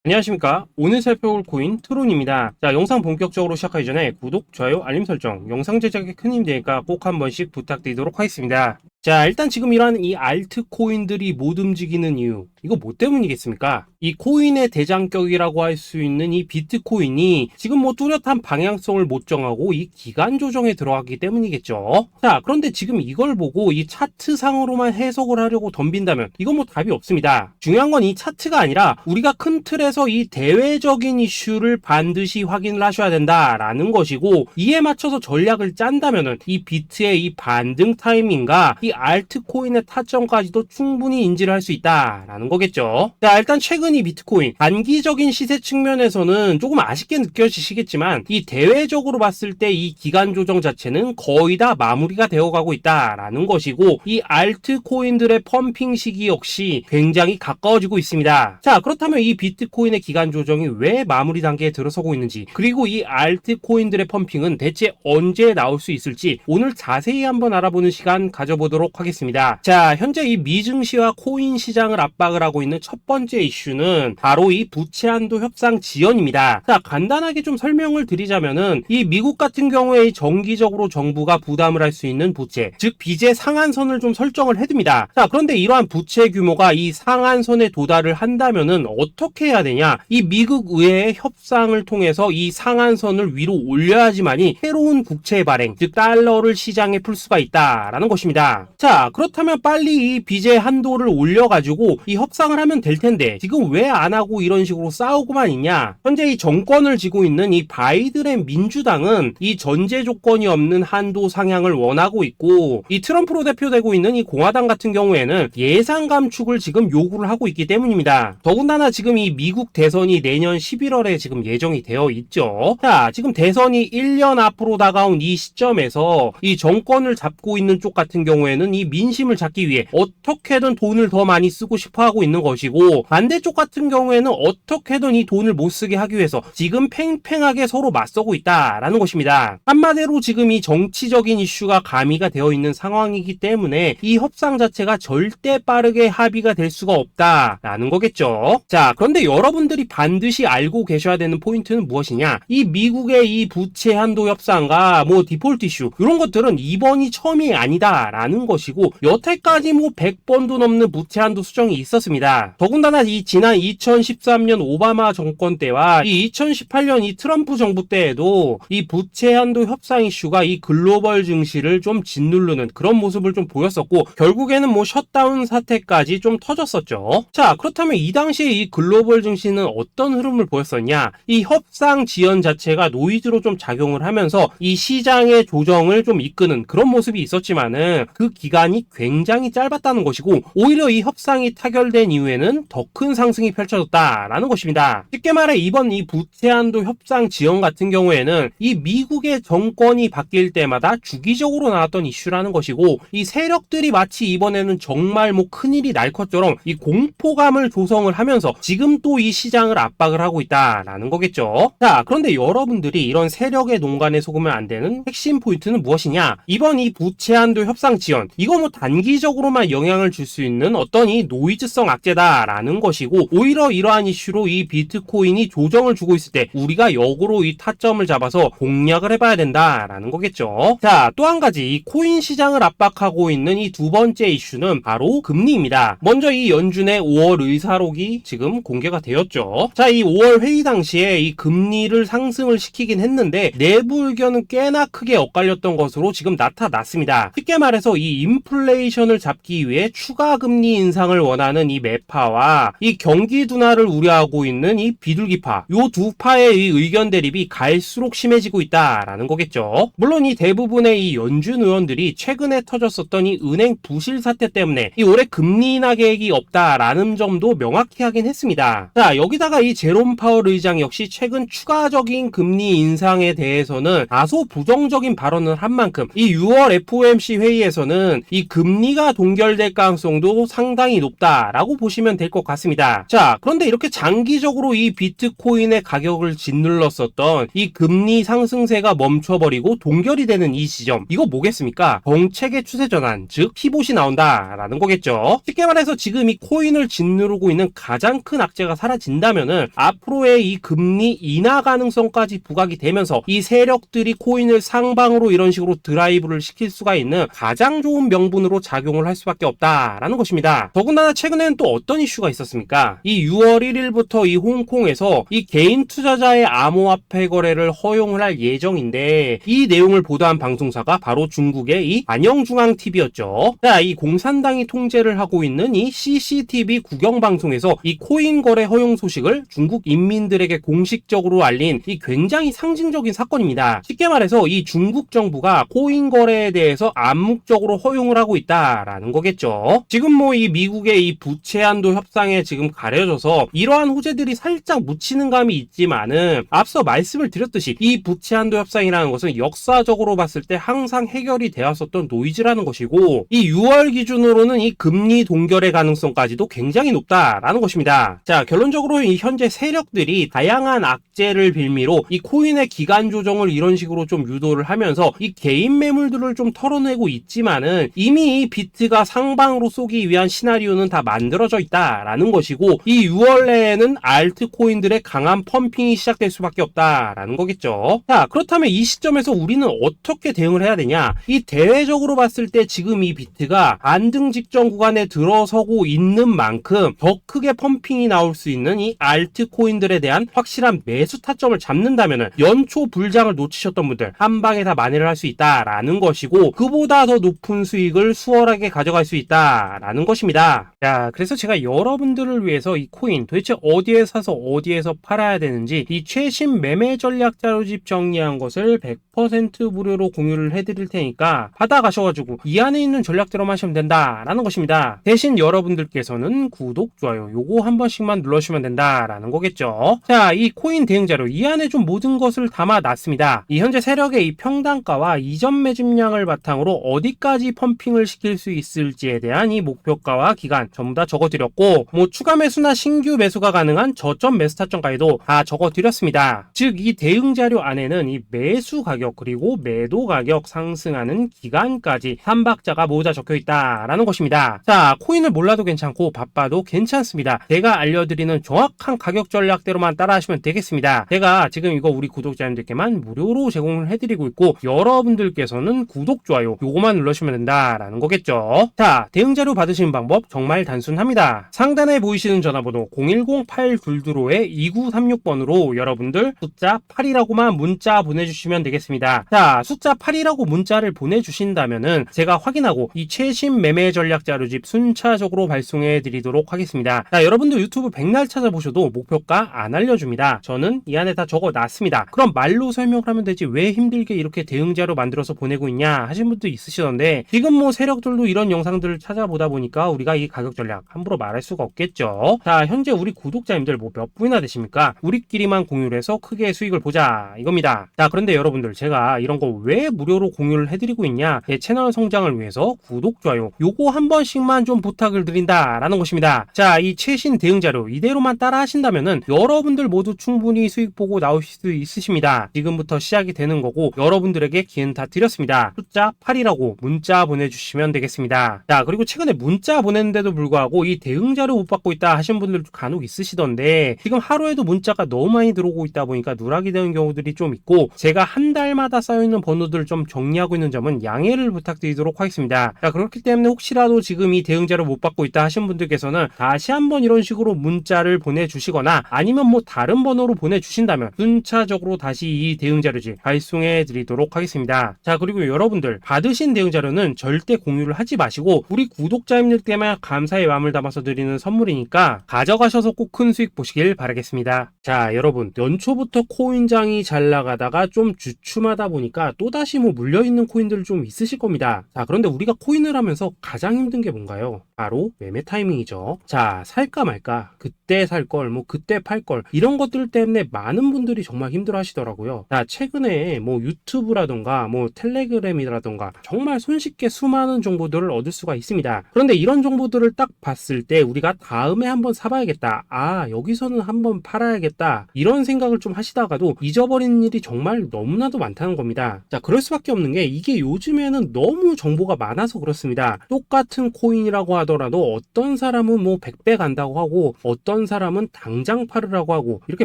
안녕하십니까. 오늘 살펴볼 코인 트론입니다. 자, 영상 본격적으로 시작하기 전에 구독, 좋아요, 알림 설정, 영상 제작에 큰 힘이 되니까 꼭 한 번씩 부탁드리도록 하겠습니다. 자, 일단 지금 이러한 이 알트 코인들이 못 움직이는 이유, 이거 뭐 때문이겠습니까? 이 코인의 대장격이라고 할 수 있는 이 비트코인이 지금 뭐 뚜렷한 방향성을 못 정하고 이 기간 조정에 들어가기 때문이겠죠. 자, 그런데 지금 이걸 보고 이 차트상으로만 해석을 하려고 덤빈다면 이건 뭐 답이 없습니다. 중요한 건 이 차트가 아니라 우리가 큰 틀에서 이 대외적인 이슈를 반드시 확인을 하셔야 된다라는 것이고, 이에 맞춰서 전략을 짠다면은 이 비트의 이 반등 타이밍과 이 알트코인의 타점까지도 충분히 인지를 할 수 있다라는 거겠죠. 자, 일단 최근 이 비트코인 단기적인 시세 측면에서는 조금 아쉽게 느껴지시겠지만 이 대외적으로 봤을 때 이 기간 조정 자체는 거의 다 마무리가 되어가고 있다라는 것이고, 이 알트코인들의 펌핑 시기 역시 굉장히 가까워지고 있습니다. 자, 그렇다면 이 비트코인의 기간 조정이 왜 마무리 단계에 들어서고 있는지, 그리고 이 알트코인들의 펌핑은 대체 언제 나올 수 있을지 오늘 자세히 한번 알아보는 시간 가져보도록 하겠습니다. 자, 현재 이 미증시와 코인 시장을 압박을 하고 있는 첫 번째 이슈는 바로 이 부채 한도 협상 지연입니다. 자, 간단하게 좀 설명을 드리자면은 이 미국 같은 경우에 정기적으로 정부가 부담을 할 수 있는 부채, 즉 빚의 상한선을 좀 설정을 해둡니다. 자, 그런데 이러한 부채 규모가 이 상한선에 도달을 한다면은 어떻게 해야 되냐? 이 미국 의회의 협상을 통해서 이 상한선을 위로 올려야지만이 새로운 국채 발행, 즉 달러를 시장에 풀 수가 있다라는 것입니다. 자, 그렇다면 빨리 이 빚의 한도를 올려가지고 이 협상을 하면 될 텐데 지금 왜 안 하고 이런 식으로 싸우고만 있냐? 현재 이 정권을 쥐고 있는 이 바이든의 민주당은 이 전제 조건이 없는 한도 상향을 원하고 있고, 이 트럼프로 대표되고 있는 이 공화당 같은 경우에는 예산 감축을 지금 요구를 하고 있기 때문입니다. 더군다나 지금 이 미국 대선이 내년 11월에 지금 예정이 되어 있죠. 자, 지금 대선이 1년 앞으로 다가온 이 시점에서 이 정권을 잡고 있는 쪽 같은 경우에는 이 민심을 잡기 위해 어떻게든 돈을 더 많이 쓰고 싶어 하고 있는 것이고, 반대쪽 같은 경우에는 어떻게든 이 돈을 못 쓰게 하기 위해서 지금 팽팽하게 서로 맞서고 있다라는 것입니다. 한마디로 지금 이 정치적인 이슈가 가미가 되어 있는 상황이기 때문에 이 협상 자체가 절대 빠르게 합의가 될 수가 없다라는 거겠죠. 자, 그런데 여러분들이 반드시 알고 계셔야 되는 포인트는 무엇이냐? 이 미국의 이 부채 한도 협상과 뭐 디폴트 이슈, 이런 것들은 이번이 처음이 아니다라는 것이고, 여태까지 뭐 100번도 넘는 부채 한도 수정이 있었습니다. 더군다나 이 지난 2013년 오바마 정권 때와 이 2018년 이 트럼프 정부 때에도 이 부채 한도 협상 이슈가 이 글로벌 증시를 좀 짓누르는 그런 모습을 좀 보였었고, 결국에는 뭐 셧다운 사태까지 좀 터졌었죠. 자, 그렇다면 이 당시에 이 글로벌 증시는 어떤 흐름을 보였었냐? 이 협상 지연 자체가 노이즈로 좀 작용을 하면서 이 시장의 조정을 좀 이끄는 그런 모습이 있었지만은 그 기간이 굉장히 짧았다는 것이고, 오히려 이 협상이 타결된 이후에는 더 큰 상승이 펼쳐졌다라는 것입니다. 쉽게 말해 이번 이 부채 한도 협상 지연 같은 경우에는 이 미국의 정권이 바뀔 때마다 주기적으로 나왔던 이슈라는 것이고, 이 세력들이 마치 이번에는 정말 뭐 큰일이 날 것처럼 이 공포감을 조성을 하면서 지금 또 이 시장을 압박을 하고 있다라는 거겠죠. 자, 그런데 여러분들이 이런 세력의 농간에 속으면 안 되는 핵심 포인트는 무엇이냐? 이번 이 부채 한도 협상 지연, 이거 뭐 단기적으로만 영향을 줄 수 있는 어떤 이 노이즈성 악재다라는 것이고, 오히려 이러한 이슈로 이 비트코인이 조정을 주고 있을 때 우리가 역으로 이 타점을 잡아서 공략을 해봐야 된다라는 거겠죠. 자, 또 한 가지 이 코인 시장을 압박하고 있는 이 두 번째 이슈는 바로 금리입니다. 먼저 이 연준의 5월 의사록이 지금 공개가 되었죠. 자, 이 5월 회의 당시에 이 금리를 상승을 시키긴 했는데 내부 의견은 꽤나 크게 엇갈렸던 것으로 지금 나타났습니다. 쉽게 말해서 이 인플레이션을 잡기 위해 추가 금리 인상을 원하는 이 매파와 이 경기 둔화를 우려하고 있는 이 비둘기파, 요 두 파의 이 의견 대립이 갈수록 심해지고 있다라는 거겠죠. 물론 이 대부분의 이 연준 의원들이 최근에 터졌었던 이 은행 부실 사태 때문에 이 올해 금리 인하 계획이 없다라는 점도 명확히 하긴 했습니다. 자, 여기다가 이 제롬 파월 의장 역시 최근 추가적인 금리 인상에 대해서는 다소 부정적인 발언을 한 만큼 이 6월 FOMC 회의에서는 보면은 이 금리가 동결될 가능성도 상당히 높다라고 보시면 될 것 같습니다. 자, 그런데 이렇게 장기적으로 이 비트코인의 가격을 짓눌렀었던 이 금리 상승세가 멈춰버리고 동결이 되는 이 지점, 이거 뭐겠습니까? 정책의 추세 전환, 즉 피봇이 나온다라는 거겠죠. 쉽게 말해서 지금 이 코인을 짓누르고 있는 가장 큰 악재가 사라진다면은 앞으로의 이 금리 인하 가능성까지 부각이 되면서 이 세력들이 코인을 상방으로 이런 식으로 드라이브를 시킬 수가 있는 가장 좋은 명분으로 작용을 할 수밖에 없다라는 것입니다. 더군다나 최근에는 또 어떤 이슈가 있었습니까? 이 6월 1일부터 이 홍콩에서 이 개인 투자자의 암호화폐 거래를 허용을 할 예정인데, 이 내용을 보도한 방송사가 바로 중국의 이 안영중앙TV였죠. 자, 이 공산당이 통제를 하고 있는 이 CCTV 국영방송에서 이 코인 거래 허용 소식을 중국 인민들에게 공식적으로 알린 이 굉장히 상징적인 사건입니다. 쉽게 말해서 이 중국 정부가 코인 거래에 대해서 암묵적으로 허용을 하고 있다라는 거겠죠. 지금 뭐 이 미국의 이 부채 한도 협상에 지금 가려져서 이러한 호재들이 살짝 묻히는 감이 있지만은, 앞서 말씀을 드렸듯이 이 부채 한도 협상이라는 것은 역사적으로 봤을 때 항상 해결이 되었었던 노이즈라는 것이고, 이 6월 기준으로는 이 금리 동결의 가능성까지도 굉장히 높다라는 것입니다. 자, 결론적으로 이 현재 세력들이 다양한 악재를 빌미로 이 코인의 기간 조정을 이런 식으로 좀 유도를 하면서 이 개인 매물들을 좀 털어내고 있지만은, 이미 이 비트가 상방으로 쏘기 위한 시나리오는 다 만들어져 있다라는 것이고, 이 6월 내에는 알트코인들의 강한 펌핑이 시작될 수밖에 없다라는 거겠죠. 자, 그렇다면 이 시점에서 우리는 어떻게 대응을 해야 되냐? 이 대외적으로 봤을 때 지금 이 비트가 안등 직전 구간에 들어서고 있는 만큼 더 크게 펌핑이 나올 수 있는 이 알트코인들에 대한 확실한 매수 타점을 잡는다면은 연초 불장을 놓치셨던 분들 한 방에 다 만회를 할 수 있다라는 것이고, 그보다 더 높은 수익을 수월하게 가져갈 수 있다라는 것입니다. 자, 그래서 제가 여러분들을 위해서 이 코인 도대체 어디에 사서 어디에서 팔아야 되는지 이 최신 매매 전략 자료집 정리한 것을 100% 무료로 공유를 해드릴 테니까 받아가셔가지고 이 안에 있는 전략대로만 하시면 된다라는 것입니다. 대신 여러분들께서는 구독, 좋아요 요거 한 번씩만 눌러주시면 된다라는 거겠죠. 자, 이 코인 대응 자료 이 안에 좀 모든 것을 담아놨습니다. 이 현재 세력의 이 평단가와 이전 매집량을 바탕으로 어디까지 펌핑을 시킬 수 있을지에 대한 이 목표가와 기간 전부 다 적어드렸고, 뭐 추가 매수나 신규 매수가 가능한 저점 매수 타점까지도 다 적어드렸습니다. 즉 이 대응 자료 안에는 이 매수 가격 그리고 매도 가격 상승하는 기간까지 3박자가 모두 다 적혀있다라는 것입니다. 자, 코인을 몰라도 괜찮고 바빠도 괜찮습니다. 제가 알려드리는 정확한 가격 전략대로만 따라하시면 되겠습니다. 제가 지금 이거 우리 구독자님들께만 무료로 제공을 해드리고 있고, 여러분들께서는 구독, 좋아요 요거만 눌러주시면 된다라는 거겠죠. 자, 대응 자료 받으시는 방법 정말 단순합니다. 상단에 보이시는 전화번호 010-822-2936번으로 여러분들 숫자 8이라고만 문자 보내주시면 되겠습니다. 자, 숫자 8이라고 문자를 보내주신다면은 제가 확인하고 이 최신 매매 전략 자료집 순차적으로 발송해 드리도록 하겠습니다. 자, 여러분들 유튜브 백날 찾아보셔도 목표가 안 알려줍니다. 저는 이 안에 다 적어놨습니다. 그럼 말로 설명을 하면 되지 왜 힘들게 이렇게 대응 자료 만들어서 보내고 있냐 하신 분도 있으시던데, 지금 뭐 세력들도 이런 영상들을 찾아보다 보니까 우리가 이 가격 전략 함부로 말할 수가 없겠죠. 자, 현재 우리 구독자님들 뭐 몇 분이나 되십니까? 우리끼리만 공유를 해서 크게 수익을 보자 이겁니다. 자, 그런데 여러분들 제가 이런 거 왜 무료로 공유를 해드리고 있냐? 제 채널 성장을 위해서 구독, 좋아요 요거 한 번씩만 좀 부탁을 드린다라는 것입니다. 자, 이 최신 대응 자료 이대로만 따라 하신다면은 여러분들 모두 충분히 수익 보고 나오실 수 있으십니다. 지금부터 시작이 되는 거고, 여러분들에게 기회는 다 드렸습니다. 숫자 8이라고 문자 보내주시면 되겠습니다. 자, 그리고 최근에 문자 보냈는데도 불구하고 이 대응 자료 못 받고 있다 하신 분들도 간혹 있으시던데, 지금 하루에도 문자가 너무 많이 들어오고 있다 보니까 누락이 되는 경우들이 좀 있고, 제가 한 달마다 쌓여있는 번호들을 좀 정리하고 있는 점은 양해를 부탁드리도록 하겠습니다. 자, 그렇기 때문에 혹시라도 지금 이 대응 자료 못 받고 있다 하신 분들께서는 다시 한번 이런 식으로 문자를 보내주시거나 아니면 뭐 다른 번호로 보내주신다면 순차적으로 다시 이 대응 자료집 발송해 드리도록 하겠습니다. 자, 그리고 여러분들 받으신 대응 자료는 절대 공유를 하지 마시고 우리 구독자님들께만 감사의 마음을 담아서 드리는 선물이니까 가져가셔서 꼭 큰 수익 보시길 바라겠습니다. 자, 여러분 연초부터 코인장이 잘 나가다가 좀 주춤 주춤하다 보니까 또다시 뭐 물려있는 코인들 좀 있으실 겁니다. 자, 그런데 우리가 코인을 하면서 가장 힘든 게 뭔가요? 바로 매매 타이밍이죠. 자, 살까 말까, 그때 살 걸, 뭐 그때 팔 걸, 이런 것들 때문에 많은 분들이 정말 힘들어 하시더라고요. 자, 최근에 뭐 유튜브라던가 뭐 텔레그램이라던가 정말 손쉽게 수많은 정보들을 얻을 수가 있습니다. 그런데 이런 정보들을 딱 봤을 때 우리가 다음에 한번 사봐야겠다, 아 여기서는 한번 팔아야겠다, 이런 생각을 좀 하시다가도 잊어버리는 일이 정말 너무나도 많다는 겁니다. 자, 그럴 수밖에 없는 게 이게 요즘에는 너무 정보가 많아서 그렇습니다. 똑같은 코인이라고 하더라도 어떤 사람은 뭐 100배 간다고 하고 어떤 사람은 당장 팔으라고 하고, 이렇게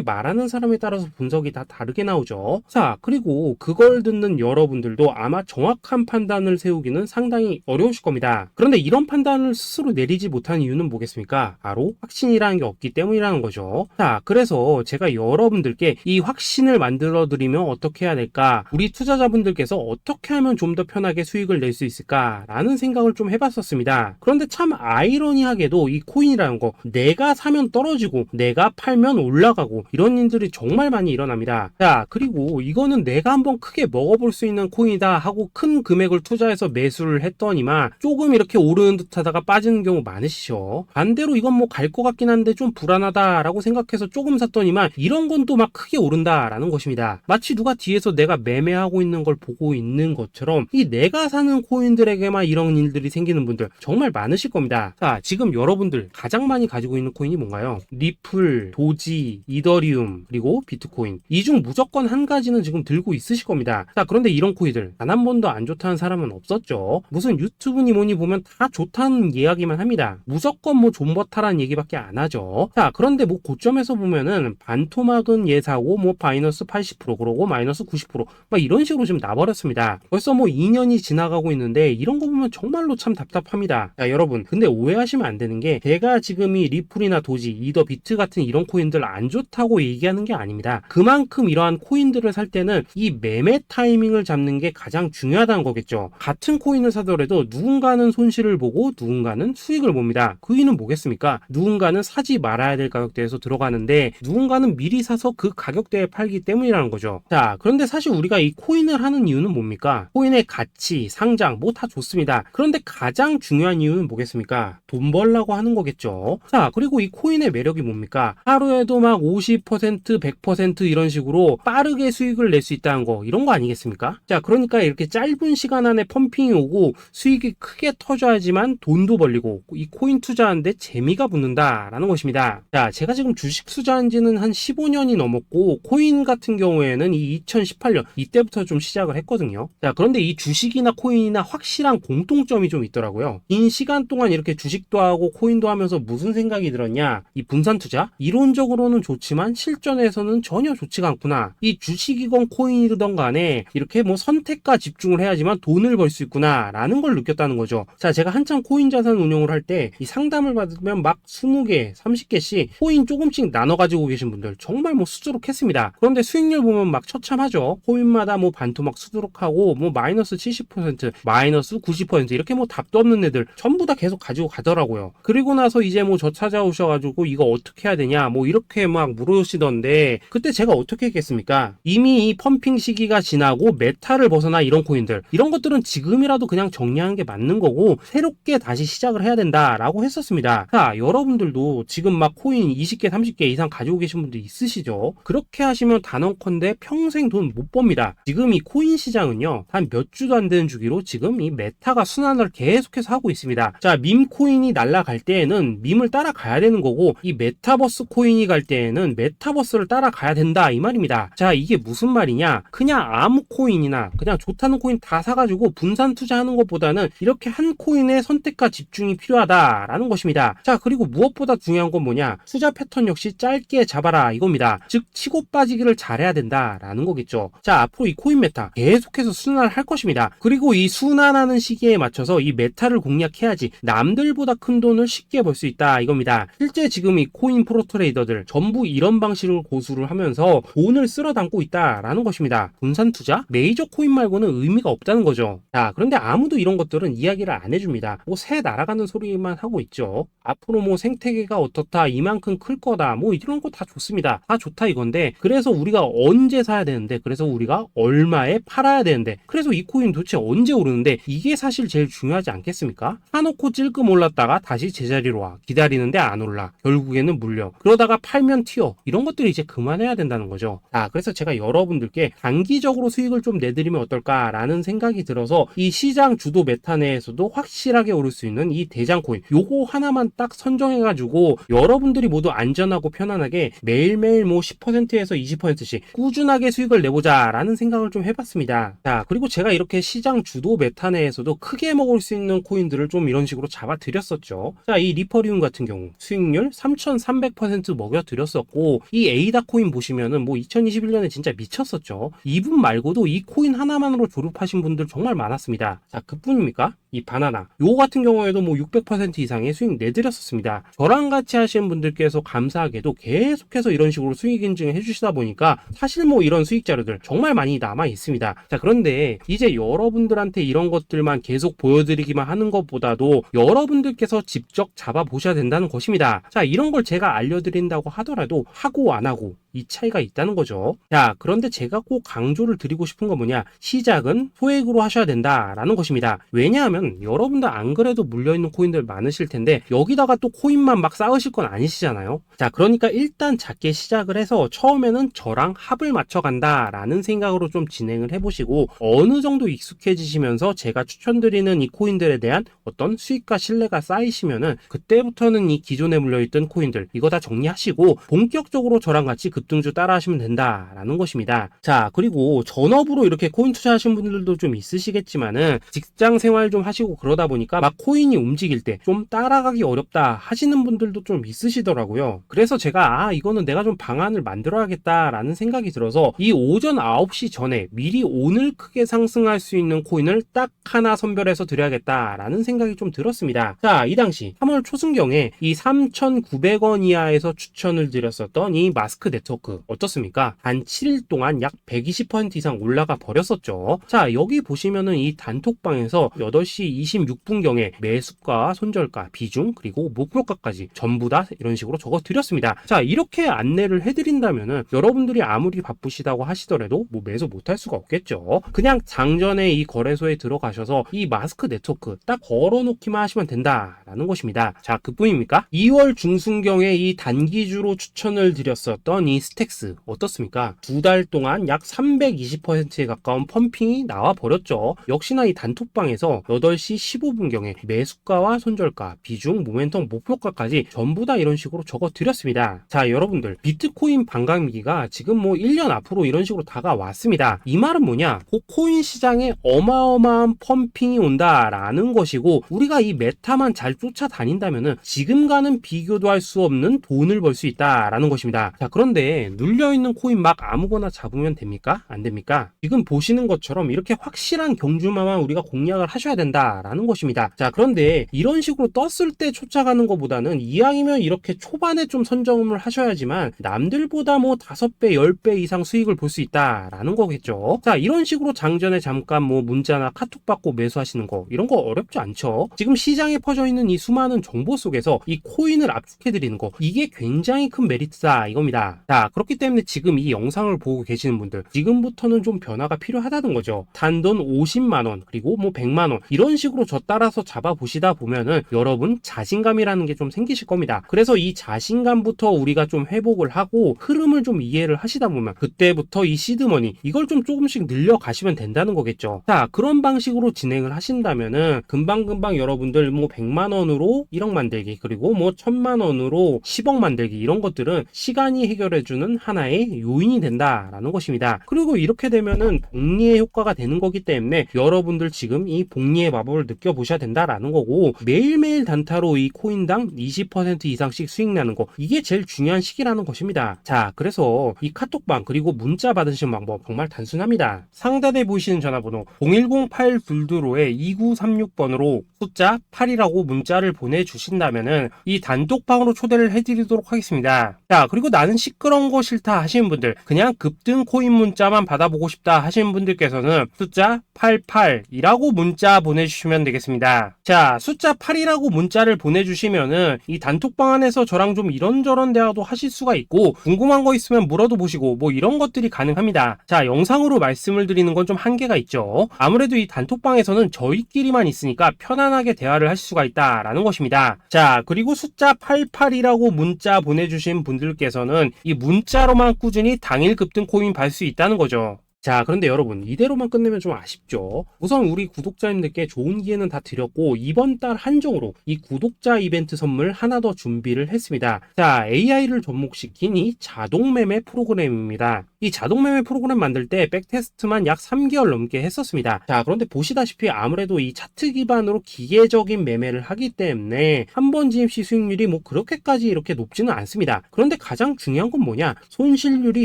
말하는 사람에 따라서 분석이 다 다르게 나오죠. 자, 그리고 그걸 듣는 여러분들도 아마 정확한 판단을 세우기는 상당히 어려우실 겁니다. 그런데 이런 판단을 스스로 내리지 못한 이유는 뭐겠습니까? 바로 확신이라는 게 없기 때문이라는 거죠. 자, 그래서 제가 여러분들께 이 확신을 만들어 드리면 어떻게 해야 될까, 우리 투자자분들께서 어떻게 하면 좀 더 편하게 수익을 낼 수 있을까 라는 생각을 좀 해봤었습니다. 그런데 참 아이러니하게도 이 코인이라는 거, 내가 사면 떨어지고 내가 팔면 올라가고 이런 일들이 정말 많이 일어납니다. 자, 그리고 이거는 내가 한번 크게 먹어볼 수 있는 코인이다 하고 큰 금액을 투자해서 매수를 했더니만 조금 이렇게 오르는 듯 하다가 빠지는 경우 많으시죠. 반대로 이건 뭐 갈 것 같긴 한데 좀 불안하다 라고 생각해서 조금 샀더니만 이런 건 또 막 크게 오른다 라는 것입니다. 마치 누가 뒤에서 내가 매매하고 있는 걸 보고 있는 것처럼 이 내가 사는 코인들에게만 이런 일들이 생기는 분들 정말 많으실 겁니다. 자, 지금 여러분들 가장 많이 가지고 있는 코인이 뭔가요? 리플, 도지, 이더리움, 그리고 비트코인. 이 중 무조건 한 가지는 지금 들고 있으실 겁니다. 자, 그런데 이런 코인들 단 한 번도 안 좋다는 사람은 없었죠. 무슨 유튜브니 뭐니 보면 다 좋다는 이야기만 합니다. 무조건 뭐 존버타라는 얘기밖에 안 하죠. 자, 그런데 뭐 고점에서 보면은 반토막은 예사고 뭐 마이너스 80% 그러고 마이너스 90%막 이런 식으로 지금 나버렸습니다. 벌써 뭐 2년이 지나가고 있는데 이런 거 보면 정말로 참 답답합니다. 자, 여러분, 근데 오해하시면 안 되는 게 제가 지금 이 리플이나 도지, 이더, 비트 같은 이런 코인들 안 좋다고 얘기하는 게 아닙니다. 그만큼 이러한 코인들을 살 때는 이 매매 타이밍을 잡는 게 가장 중요하다는 거겠죠. 같은 코인을 사더라도 누군가는 손실을 보고 누군가는 수익을 봅니다. 그 이유는 뭐겠습니까? 누군가는 사지 말아야 될 가격대에서 들어가는데 누군가는 미리 사서 그 가격대에 팔기 때문이라는 거죠. 자, 그런데 사실 우리가 이 코인을 하는 이유는 뭡니까? 코인의 가치, 상장 뭐 다 좋습니다. 그런데 가장 중요한 이유는 뭐겠습니까? 돈 벌라고 하는 거겠죠. 자, 그리고 이 코인의 매력이 뭡니까? 하루에도 막 50%, 100% 이런 식으로 빠르게 수익을 낼 수 있다는 거, 이런 거 아니겠습니까? 자, 그러니까 이렇게 짧은 시간 안에 펌핑이 오고 수익이 크게 터져야지만 돈도 벌리고 이 코인 투자하는데 재미가 붙는다라는 것입니다. 자, 제가 지금 주식 투자한 지는 한 15년이 넘었고 코인 같은 경우에는 이 2018년 이때부터 좀 시작을 했거든요. 자, 그런데 이 주식이나 코인이나 확실한 공통점이 좀 있더라고요. 긴 시간 동안 이렇게 주식도 하고 코인도 하면서 무슨 생각이 들었냐? 이 분산 투자? 이론적으로는 좋지만 실전에서는 전혀 좋지가 않구나. 이 주식이건 코인이든 간에 이렇게 뭐 선택과 집중을 해야지만 돈을 벌 수 있구나 라는 걸 느꼈다는 거죠. 자, 제가 한참 코인 자산 운용을 할 때 이 상담을 받으면 막 20개, 30개씩 코인 조금씩 나눠 가지고 계신 분들 정말 뭐 수두룩했습니다. 그런데 수익률 보면 막 처참하죠. 코인마다 뭐 반토막 수두룩하고 뭐 마이너스 70%, 마이너스 90% 이렇게 뭐 답도 없는 애들 전부 다 계속 가지고 가더라고요. 그리고 나서 이제 뭐 저 찾아오셔가지고 이거 어떻게 해야 되냐 뭐 이렇게 막 물으시던데 그때 제가 어떻게 했겠습니까? 이미 이 펌핑 시기가 지나고 메타를 벗어나 이런 코인들, 이런 것들은 지금이라도 그냥 정리하는 게 맞는 거고 새롭게 다시 시작을 해야 된다라고 했었습니다. 자, 여러분들도 지금 막 코인 20개, 30개 이상 가지고 계신 분들 있으시죠? 그렇게 하시면 단언컨대 평생 돈 못 법니다. 지금 이 코인 시장은요, 한 몇 주도 안 되는 주기로 지금 이 메타가 순환을 계속해서 하고 있습니다. 자, 밈 코인이 날아갈 때에는 밈을 따라가야 되는 거고 이 메타버스 코인이 갈 때에는 메타버스를 따라가야 된다 이 말입니다. 자, 이게 무슨 말이냐? 그냥 아무 코인이나 그냥 좋다는 코인 다 사가지고 분산 투자하는 것보다는 이렇게 한 코인에 선택과 집중이 필요하다라는 것입니다. 자, 그리고 무엇보다 중요한 건 뭐냐? 투자 패턴 역시 짧게 잡아라 이겁니다. 즉 치고 빠지기를 잘해야 된다라는 거겠죠. 자, 앞으로 이 코인 메타 계속해서 순환을 할 것입니다. 그리고 이 순환하는 시기에 맞춰서 이 메타를 공략해야지 남들보다 큰 돈을 쉽게 벌 수 있다 이겁니다. 실제 지금 이 코인 프로 트레이더들 전부 이런 방식을 고수를 하면서 돈을 쓸어 담고 있다라는 것입니다. 분산 투자? 메이저 코인 말고는 의미가 없다는 거죠. 자, 그런데 아무도 이런 것들은 이야기를 안 해줍니다. 뭐 새 날아가는 소리만 하고 있죠. 앞으로 뭐 생태계가 어떻다, 이만큼 클 거다, 뭐 이런 거 다 좋습니다. 다 좋다 이건데 그래서 우리가 언제 사야 되는데, 그래서 우리가 우리가 얼마에 팔아야 되는데, 그래서 이 코인 도대체 언제 오르는데, 이게 사실 제일 중요하지 않겠습니까? 사놓고 찔끔 올랐다가 다시 제자리로 와, 기다리는데 안 올라, 결국에는 물려, 그러다가 팔면 튀어, 이런 것들이 이제 그만해야 된다는 거죠. 그래서 제가 여러분들께 단기적으로 수익을 좀 내드리면 어떨까라는 생각이 들어서 이 시장 주도 메타 내에서도 확실하게 오를 수 있는 이 대장 코인, 요거 하나만 딱 선정해가지고 여러분들이 모두 안전하고 편안하게 매일매일 뭐 10%에서 20%씩 꾸준하게 수익을 내보자 라는 생각을 좀 해봤습니다. 자, 그리고 제가 이렇게 시장 주도 메타 내에서도 크게 먹을 수 있는 코인들을 좀 이런 식으로 잡아드렸었죠. 자, 이 리퍼리움 같은 경우 수익률 3300% 먹여드렸었고, 이 에이다 코인 보시면은 뭐 2021년에 진짜 미쳤었죠. 이분 말고도 이 코인 하나만으로 졸업하신 분들 정말 많았습니다. 자, 그뿐입니까? 이 바나나 요 같은 경우에도 뭐 600% 이상의 수익 내드렸었습니다. 저랑 같이 하시는 분들께서 감사하게도 계속해서 이런 식으로 수익 인증을 해주시다 보니까 사실 뭐 이런 수익 자료들 정말 많이 남아 있습니다. 자, 그런데 이제 여러분들한테 이런 것들만 계속 보여드리기만 하는 것보다도 여러분들께서 직접 잡아보셔야 된다는 것입니다. 자, 이런 걸 제가 알려드린다고 하더라도 하고 안 하고 이 차이가 있다는 거죠. 자, 그런데 제가 꼭 강조를 드리고 싶은 건 뭐냐, 시작은 소액으로 하셔야 된다라는 것입니다. 왜냐하면 여러분들 안 그래도 물려있는 코인들 많으실 텐데 여기다가 또 코인만 막 쌓으실 건 아니시잖아요. 자, 그러니까 일단 작게 시작을 해서 처음에는 저랑 합을 맞춰간다 라는 생각으로 좀 진행을 해보시고, 어느 정도 익숙해지시면서 제가 추천드리는 이 코인들에 대한 어떤 수익과 신뢰가 쌓이시면은 그때부터는 이 기존에 물려있던 코인들 이거 다 정리하시고 본격적으로 저랑 같이 급등주 따라 하시면 된다라는 것입니다. 자, 그리고 전업으로 이렇게 코인 투자하신 분들도 좀 있으시겠지만은 직장 생활 좀 하시고 그러다 보니까 막 코인이 움직일 때 좀 따라가기 어렵다 하시는 분들도 좀 있으시더라고요. 그래서 제가 이거는 내가 좀 방안을 만들어야겠다라는 생각이 들어서 이 오전 9시 전에 미리 오늘 크게 상승할 수 있는 코인을 딱 하나 선별해서 드려야겠다라는 생각이 좀 들었습니다. 자, 이 당시 3월 초순경에 이 3,900원 이하에서 추천을 드렸었던 이 마스크 네트워크 어떻습니까? 단 7일 동안 약 120% 이상 올라가 버렸었죠. 자, 여기 보시면은 이 단톡방에서 8시 26분경에 매수가, 손절가, 비중, 그리고 목표가까지 전부 다 이런 식으로 적어 드렸습니다. 자, 이렇게 안내를 해드린다면은 여러분들이 아무리 바쁘시다고 하시더라도 뭐 매수 못할 수가 없겠죠. 그냥 장전에 이 거래소에 들어가셔서 이 마스크 네트워크 딱 걸어놓기만 하시면 된다라는 것입니다. 자, 그뿐입니까? 2월 중순경에 이 단기주로 추천을 드렸었던 이 스택스 어떻습니까? 2달 동안 약 320%에 가까운 펌핑이 나와 버렸죠. 역시나 이 단톡방에서 8시 15분경에 매수가와 손절가, 비중, 모멘텀, 목표가까지 전부 다 이런 식으로 적어 드렸습니다. 자, 여러분들 비트코인 반감기가 지금 뭐 1년 앞으로 이런 식으로 다가왔습니다. 이 말은 뭐냐? 코인 시장에 어마어마한 펌핑이 온다라는 것이고, 우리가 이 메타만 잘 쫓아다닌다면은 지금과는 비교도 할 수 없는 돈을 벌 수 있다라는 것입니다. 자, 그런데 눌려있는 코인 막 아무거나 잡으면 됩니까? 안 됩니까? 지금 보시는 것처럼 이렇게 확실한 경주마만 우리가 공략을 하셔야 된다라는 것입니다. 자, 그런데 이런 식으로 떴을 때 쫓아가는 것보다는 이왕이면 이렇게 초반에 좀 선점을 하셔야지만 남들보다 뭐 5배, 10배 이상 수익을 볼 수 있다라는 거겠죠. 자, 이런 식으로 장전에 잠깐 뭐 문자나 카톡 받고 매수하시는 거 이런 거 어렵지 않죠. 지금 시장에 퍼져 있는 이 수많은 정보 속에서 이 코인을 압축해드리는 거, 이게 굉장히 큰 메리트다 이겁니다. 자, 그렇기 때문에 지금 이 영상을 보고 계시는 분들 지금부터는 좀 변화가 필요하다는 거죠. 단돈 50만원 그리고 뭐 100만원 이런 식으로 저 따라서 잡아보시다 보면은 여러분 자신감이라는 게 좀 생기실 겁니다. 그래서 이 자신감부터 우리가 좀 회복을 하고 흐름을 좀 이해를 하시다 보면 그때부터 이 시드머니 이걸 좀 조금씩 늘려가시면 된다는 거겠죠. 자, 그런 방식으로 진행을 하신다면은 금방금방 여러분들 뭐 100만원으로 1억 만들기, 그리고 뭐 1000만원으로 10억 만들기, 이런 것들은 시간이 해결해주는 하나의 요인이 된다라는 것입니다. 그리고 이렇게 되면은 복리의 효과가 되는 거기 때문에 여러분들 지금 이 복리의 마법을 느껴보셔야 된다라는 거고, 매일매일 단타로 이 코인당 20% 이상씩 수익 나는 거, 이게 제일 중요한 시기라는 것입니다. 자, 그래서 이 카톡방 그리고 문자 받으시는 방법 정말 단순합니다. 상단에 보이시는 전화번호 010-822-2936번으로 숫자 8이라고 문자를 보내주신다면은 이 단톡방으로 초대를 해드리도록 하겠습니다. 자, 그리고 나는 시끄러 이런 거 싫다 하시는 분들, 그냥 급등 코인 문자만 받아보고 싶다 하시는 분들께서는 숫자 88이라고 문자 보내주시면 되겠습니다. 자, 숫자 8이라고 문자를 보내주시면은 이 단톡방 안에서 저랑 좀 이런저런 대화도 하실 수가 있고, 궁금한 거 있으면 물어도 보시고 뭐 이런 것들이 가능합니다. 자, 영상으로 말씀을 드리는 건 좀 한계가 있죠. 아무래도 이 단톡방에서는 저희끼리만 있으니까 편안하게 대화를 할 수가 있다라는 것입니다. 자, 그리고 숫자 88이라고 문자 보내주신 분들께서는 이 문자로만 꾸준히 당일 급등 코인 받을 수 있다는 거죠. 자, 그런데 여러분, 이대로만 끝내면 좀 아쉽죠. 우선 우리 구독자님들께 좋은 기회는 다 드렸고, 이번 달 한정으로 이 구독자 이벤트 선물 하나 더 준비를 했습니다. 자, AI를 접목시킨 이 자동 매매 프로그램입니다. 이 자동 매매 프로그램 만들 때 백테스트만 약 3개월 넘게 했었습니다. 자, 그런데 보시다시피 아무래도 이 차트 기반으로 기계적인 매매를 하기 때문에 한 번 진입 시 수익률이 뭐 그렇게까지 이렇게 높지는 않습니다. 그런데 가장 중요한 건 뭐냐? 손실률이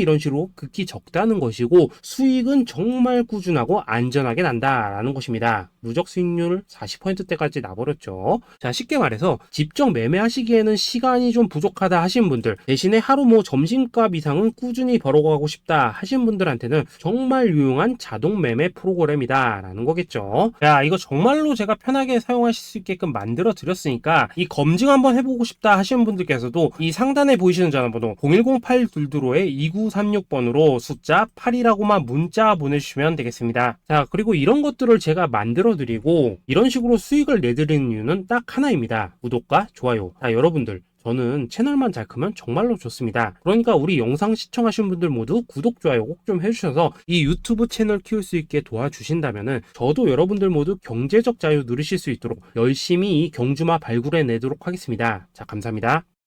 이런 식으로 극히 적다는 것이고, 수익은 정말 꾸준하고 안전하게 난다라는 것입니다. 누적 수익률 40%대까지 나버렸죠. 자, 쉽게 말해서 직접 매매하시기에는 시간이 좀 부족하다 하시는 분들, 대신에 하루 뭐 점심값 이상은 꾸준히 벌어가고 싶다 하시는 분들한테는 정말 유용한 자동 매매 프로그램이다라는 거겠죠. 자, 이거 정말로 제가 편하게 사용하실 수 있게끔 만들어 드렸으니까 이 검증 한번 해보고 싶다 하시는 분들께서도 이 상단에 보이시는 전화번호 010-8222-2936번으로 숫자 8이라고만 문자 보내주시면 되겠습니다. 자, 그리고 이런 것들을 제가 만들어 드리고 이런 식으로 수익을 내드리는 이유는 딱 하나입니다. 구독과 좋아요. 자, 여러분들, 저는 채널만 잘 크면 정말로 좋습니다. 그러니까 우리 영상 시청하신 분들 모두 구독, 좋아요 꼭 좀 해주셔서 이 유튜브 채널 키울 수 있게 도와주신다면은 저도 여러분들 모두 경제적 자유 누리실 수 있도록 열심히 이 경주마 발굴해 내도록 하겠습니다. 자, 감사합니다.